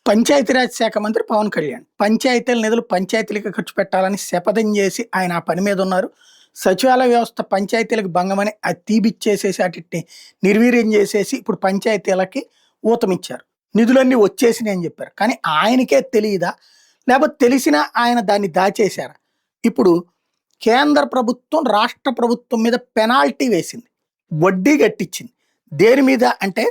పంచాయతీరాజ్ శాఖ మంత్రి పవన్ కళ్యాణ్ పంచాయతీల నిధులు పంచాయతీలకు ఖర్చు పెట్టాలని శపథం చేసి ఆయన ఆ పని మీద ఉన్నారు. సచివాలయ వ్యవస్థ పంచాయతీలకు భంగమని అది తీపిచ్చేసేసి అటిని నిర్వీర్యం చేసేసి ఇప్పుడు పంచాయతీలకి ఊతమిచ్చారు. నిధులన్నీ వచ్చేసినాయి అని చెప్పారు. కానీ ఆయనకే తెలియదా, లేకపోతే తెలిసినా ఆయన దాన్ని దాచేశారా? ఇప్పుడు కేంద్ర ప్రభుత్వం రాష్ట్ర ప్రభుత్వం మీద పెనాల్టీ వేసింది, వడ్డీ కట్టించింది. దేని మీద అంటే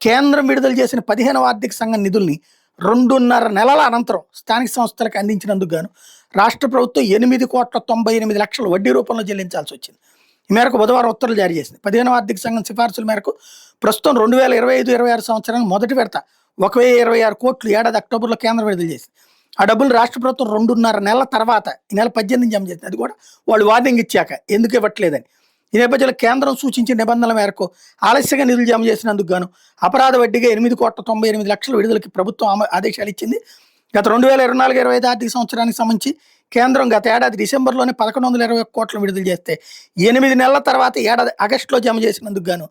కేంద్రం విడుదల చేసిన 15వ ఆర్థిక సంఘం నిధుల్ని 2.5 నెలల అనంతరం స్థానిక సంస్థలకు అందించినందుకు గాను రాష్ట్ర ప్రభుత్వం 8,98,00,000 వడ్డీ రూపంలో చెల్లించాల్సి వచ్చింది. ఈ మేరకు బుధవారం ఉత్తర్వులు జారీ చేసింది. 15వ ఆర్థిక సంఘం సిఫార్సుల మేరకు ప్రస్తుతం 2025-26 సంవత్సరానికి మొదటి విడత 1,026 కోట్లు ఏడాది అక్టోబర్లో కేంద్రం విడుదల చేసింది. ఆ డబ్బులు రాష్ట్ర ప్రభుత్వం 2.5 నెలల తర్వాత ఈ నెల 18 జమ చేసింది. అది కూడా వాళ్ళు వార్నింగ్ ఇచ్చాక ఎందుకు ఇవ్వట్లేదని. ఈ నేపథ్యంలో కేంద్రం సూచించిన నిబంధనల మేరకు ఆలస్యంగా నిధులు జమ చేసినందుకు గాను అపరాధ వడ్డీగా 8,98,00,000 విడుదలకి ప్రభుత్వం ఆదేశాలు ఇచ్చింది. గత 2024-25 ఆర్థిక సంవత్సరానికి సంబంధించి కేంద్రం గత ఏడాది డిసెంబర్లోనే 1,121 కోట్లను విడుదల చేస్తే 8 నెలల తర్వాత ఏడాది ఆగస్టులో జమ చేసినందుకు గాను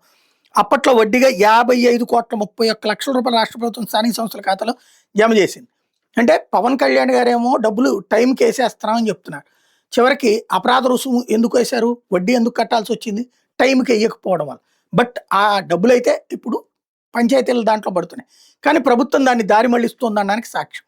అప్పట్లో వడ్డీగా 55,31,00,000 రూపాయలు రాష్ట్ర ప్రభుత్వం స్థానిక సంస్థల ఖాతాలో జమ చేసింది. అంటే పవన్ కళ్యాణ్ గారేమో డబ్బులు టైంకి వేసేస్తున్నామని చెప్తున్నారు. చివరికి అపరాధ రుసుము ఎందుకు వేశారు, వడ్డీ ఎందుకు కట్టాల్సి వచ్చింది, టైంకి వేయకపోవడం వల్ల. బట్ ఆ డబ్బులు అయితే ఇప్పుడు పంచాయతీల దాంట్లో పడుతున్నాయి. కానీ ప్రభుత్వం దాన్ని దారి మళ్ళిస్తుందనడానికి సాక్ష్యం.